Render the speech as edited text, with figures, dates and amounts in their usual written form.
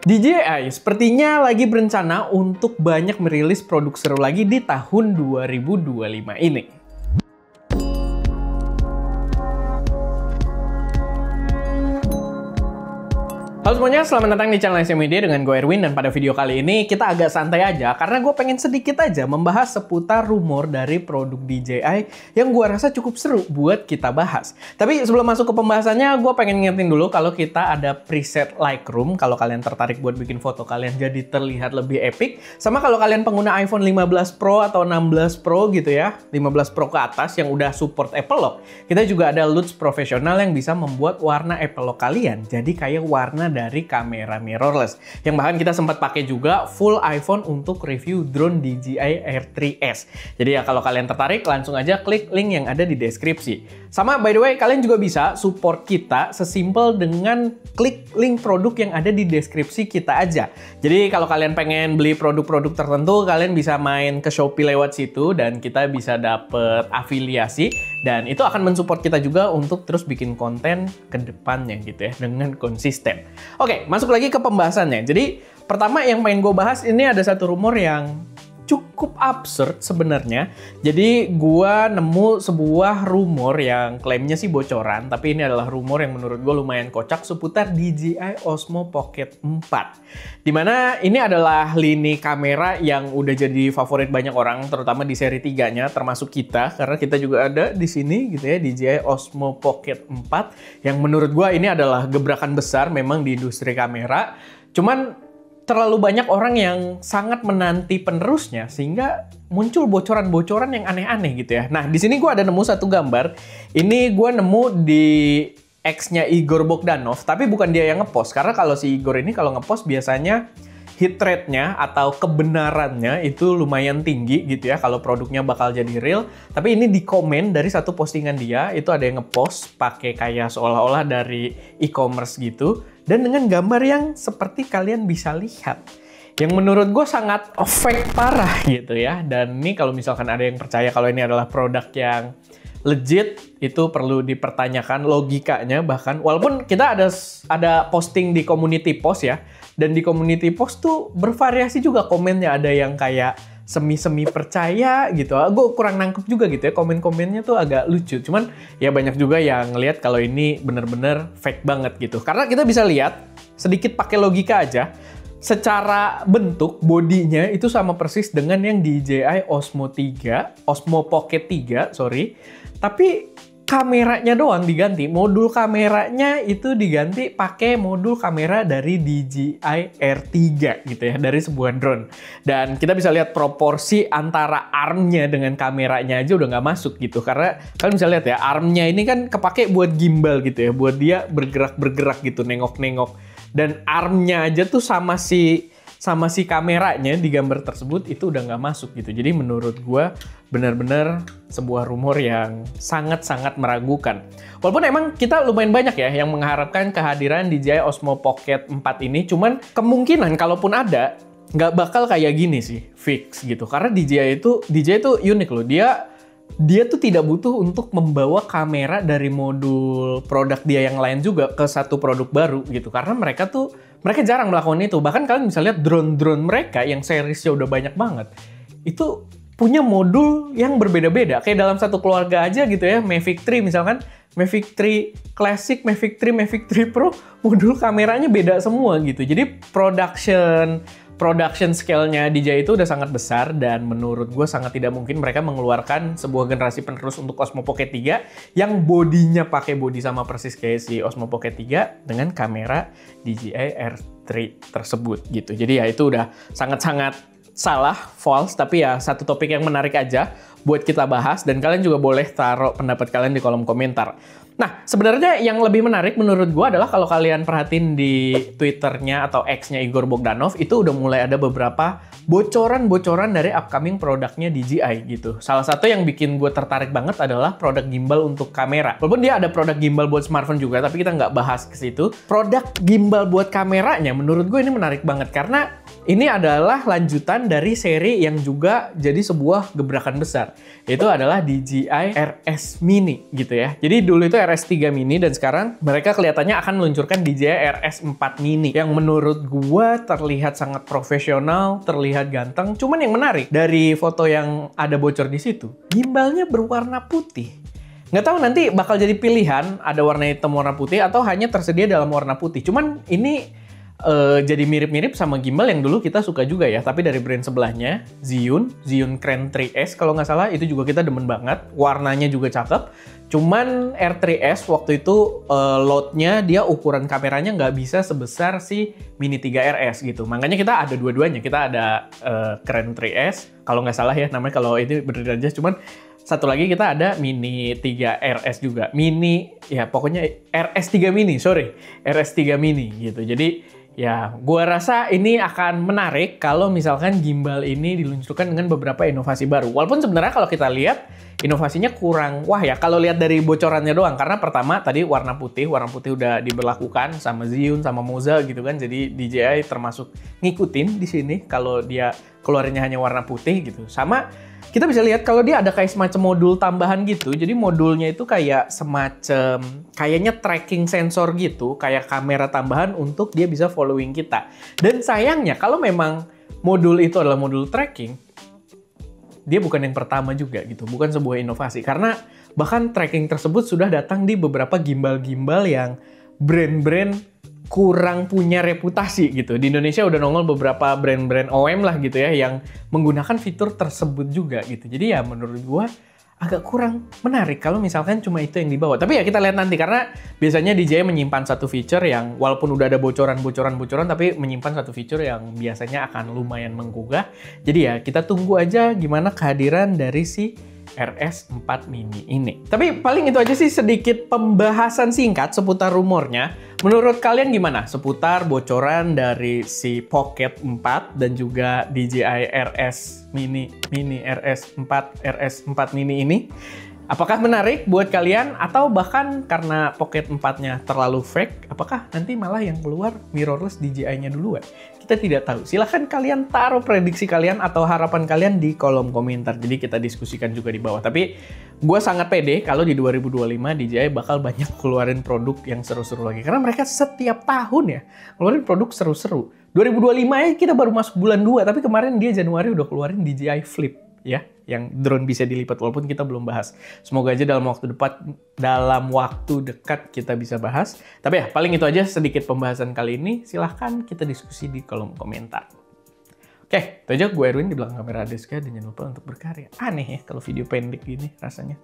DJI sepertinya lagi berencana untuk banyak merilis produk seru lagi di tahun 2025 ini. Halo semuanya, selamat datang di channel SM Media dengan gue Erwin, dan pada video kali ini kita agak santai aja karena gue pengen sedikit aja membahas seputar rumor dari produk DJI yang gue rasa cukup seru buat kita bahas. Tapi sebelum masuk ke pembahasannya, gue pengen ngingetin dulu kalau kita ada preset Lightroom kalau kalian tertarik buat bikin foto kalian jadi terlihat lebih epic. Sama kalau kalian pengguna iPhone 15 Pro atau 16 Pro gitu ya, 15 Pro ke atas yang udah support Apple Lock, kita juga ada Lutz Professional yang bisa membuat warna Apple Lock kalian jadi kayak warna dari kamera mirrorless, yang bahkan kita sempat pakai juga full iPhone untuk review drone DJI Air 3S. Jadi ya kalau kalian tertarik langsung aja klik link yang ada di deskripsi. Sama by the way, kalian juga bisa support kita sesimpel dengan klik link produk yang ada di deskripsi kita aja. Jadi kalau kalian pengen beli produk-produk tertentu, kalian bisa main ke Shopee lewat situ dan kita bisa dapet afiliasi, dan itu akan mensupport kita juga untuk terus bikin konten ke depannya gitu ya dengan konsisten. Oke, masuk lagi ke pembahasannya. Jadi pertama yang pengen gue bahas ini ada satu rumor yang cukup absurd sebenarnya. Jadi gue nemu sebuah rumor yang klaimnya sih bocoran, tapi ini adalah rumor yang menurut gue lumayan kocak seputar DJI Osmo Pocket 4. Dimana ini adalah lini kamera yang udah jadi favorit banyak orang, terutama di seri 3-nya, termasuk kita, karena kita juga ada di sini gitu ya, DJI Osmo Pocket 4, yang menurut gue ini adalah gebrakan besar memang di industri kamera. Cuman terlalu banyak orang yang sangat menanti penerusnya sehingga muncul bocoran-bocoran yang aneh-aneh gitu ya. Nah, di sini gue ada nemu satu gambar. Ini gue nemu di X-nya Igor Bogdanov, tapi bukan dia yang ngepost. Karena kalau si Igor ini kalau ngepost biasanya hit rate-nya atau kebenarannya itu lumayan tinggi gitu ya kalau produknya bakal jadi real. Tapi ini di komen dari satu postingan dia, itu ada yang ngepost pakai kayak seolah-olah dari e-commerce gitu, dan dengan gambar yang seperti kalian bisa lihat, yang menurut gue sangat fake parah gitu ya. Dan ini kalau misalkan ada yang percaya kalau ini adalah produk yang legit, itu perlu dipertanyakan logikanya. Bahkan walaupun kita ada posting di community post ya, dan di community post tuh bervariasi juga komennya, ada yang kayak semi-semi percaya gitu. Gue kurang nangkep juga gitu ya, komen-komennya tuh agak lucu. Cuman ya banyak juga yang ngelihat kalau ini bener-bener fake banget gitu. Karena kita bisa lihat sedikit pakai logika aja, secara bentuk bodinya itu sama persis dengan yang DJI Osmo Pocket 3, sorry. Tapi kameranya doang diganti, modul kameranya itu diganti pakai modul kamera dari DJI Air 3 gitu ya, dari sebuah drone. Dan kita bisa lihat proporsi antara armnya dengan kameranya aja udah nggak masuk gitu, karena kalian bisa lihat ya, armnya ini kan kepake buat gimbal gitu ya, buat dia bergerak-bergerak gitu, nengok-nengok. Dan armnya aja tuh sama si kameranya di gambar tersebut itu udah nggak masuk gitu. Jadi menurut gue benar-benar sebuah rumor yang sangat-sangat meragukan. Walaupun emang kita lumayan banyak ya yang mengharapkan kehadiran DJI Osmo Pocket 4 ini, cuman kemungkinan kalaupun ada nggak bakal kayak gini sih, fix gitu. Karena DJI itu unik loh. Dia tuh tidak butuh untuk membawa kamera dari modul produk dia yang lain juga ke satu produk baru gitu. Karena mereka jarang melakukan itu. Bahkan kalian bisa lihat drone-drone mereka yang seriesnya udah banyak banget, itu punya modul yang berbeda-beda. Kayak dalam satu keluarga aja gitu ya, Mavic 3 misalkan, Mavic 3 Classic, Mavic 3 Pro, modul kameranya beda semua gitu. Jadi production scale-nya DJI itu udah sangat besar, dan menurut gue sangat tidak mungkin mereka mengeluarkan sebuah generasi penerus untuk Osmo Pocket 3 yang bodinya pakai bodi sama persis kayak si Osmo Pocket 3 dengan kamera DJI Air 3 tersebut gitu. Jadi ya itu udah sangat-sangat salah, false, tapi ya satu topik yang menarik aja buat kita bahas, dan kalian juga boleh taruh pendapat kalian di kolom komentar. Nah, sebenarnya yang lebih menarik menurut gue adalah kalau kalian perhatiin di Twitternya atau X-nya Igor Bogdanov, itu udah mulai ada beberapa bocoran-bocoran dari upcoming produknya DJI gitu. Salah satu yang bikin gue tertarik banget adalah produk gimbal untuk kamera. Walaupun dia ada produk gimbal buat smartphone juga, tapi kita nggak bahas ke situ. Produk gimbal buat kameranya menurut gue ini menarik banget, karena ini adalah lanjutan dari seri yang juga jadi sebuah gebrakan besar. Itu adalah DJI RS Mini gitu ya. Jadi dulu itu RS3 Mini dan sekarang mereka kelihatannya akan meluncurkan DJI RS4 Mini yang menurut gua terlihat sangat profesional, terlihat ganteng. Cuman yang menarik dari foto yang ada bocor di situ, gimbalnya berwarna putih. Nggak tahu nanti bakal jadi pilihan ada warna hitam, warna putih, atau hanya tersedia dalam warna putih. Cuman ini jadi mirip-mirip sama gimbal yang dulu kita suka juga ya, tapi dari brand sebelahnya, Zhiyun Crane 3S kalau nggak salah, itu juga kita demen banget, warnanya juga cakep. Cuman R3S waktu itu loadnya dia ukuran kameranya nggak bisa sebesar si Mini 3 RS gitu, makanya kita ada dua-duanya, kita ada Crane 3S kalau nggak salah ya namanya, kalau ini bener aja. Cuman satu lagi kita ada Mini 3 RS juga, Mini ya pokoknya RS3 Mini, RS3 Mini gitu. Jadi ya, gua rasa ini akan menarik kalau misalkan gimbal ini diluncurkan dengan beberapa inovasi baru. Walaupun sebenarnya kalau kita lihat, inovasinya kurang wah ya kalau lihat dari bocorannya doang. Karena pertama tadi warna putih udah diberlakukan sama Zhiyun, sama Moza gitu kan. Jadi DJI termasuk ngikutin di sini kalau dia keluarinnya hanya warna putih gitu. Sama kita bisa lihat kalau dia ada kayak semacam modul tambahan gitu. Jadi modulnya itu kayak semacam kayaknya tracking sensor gitu, kayak kamera tambahan untuk dia bisa following kita. Dan sayangnya kalau memang modul itu adalah modul tracking, dia bukan yang pertama juga gitu, bukan sebuah inovasi. Karena bahkan tracking tersebut sudah datang di beberapa gimbal-gimbal yang brand-brand kurang punya reputasi gitu. Di Indonesia udah nongol beberapa brand-brand OEM lah gitu ya yang menggunakan fitur tersebut juga gitu. Jadi ya menurut gua agak kurang menarik kalau misalkan cuma itu yang dibawa. Tapi ya kita lihat nanti, karena biasanya DJI menyimpan satu feature yang walaupun udah ada bocoran tapi menyimpan satu feature yang biasanya akan lumayan menggugah. Jadi ya kita tunggu aja gimana kehadiran dari si RS4 Mini ini. Tapi paling itu aja sih sedikit pembahasan singkat seputar rumornya. Menurut kalian gimana seputar bocoran dari si Pocket 4 dan juga DJI RS RS4 Mini ini? Apakah menarik buat kalian, atau bahkan karena Pocket 4-nya terlalu fake, apakah nanti malah yang keluar mirrorless DJI-nya duluan? Kita tidak tahu. Silahkan kalian taruh prediksi kalian atau harapan kalian di kolom komentar. Jadi kita diskusikan juga di bawah. Tapi gue sangat pede kalau di 2025 DJI bakal banyak keluarin produk yang seru-seru lagi. Karena mereka setiap tahun ya keluarin produk seru-seru. 2025 ya kita baru masuk bulan 2, tapi kemarin dia Januari udah keluarin DJI Flip ya, yang drone bisa dilipat, walaupun kita belum bahas. Semoga aja dalam waktu dekat kita bisa bahas. Tapi ya paling itu aja sedikit pembahasan kali ini. Silahkan kita diskusi di kolom komentar. Oke, itu aja. Gue Erwin, di belakang kamera Adeska, dan jangan lupa untuk berkarya. Aneh ya kalau video pendek gini rasanya.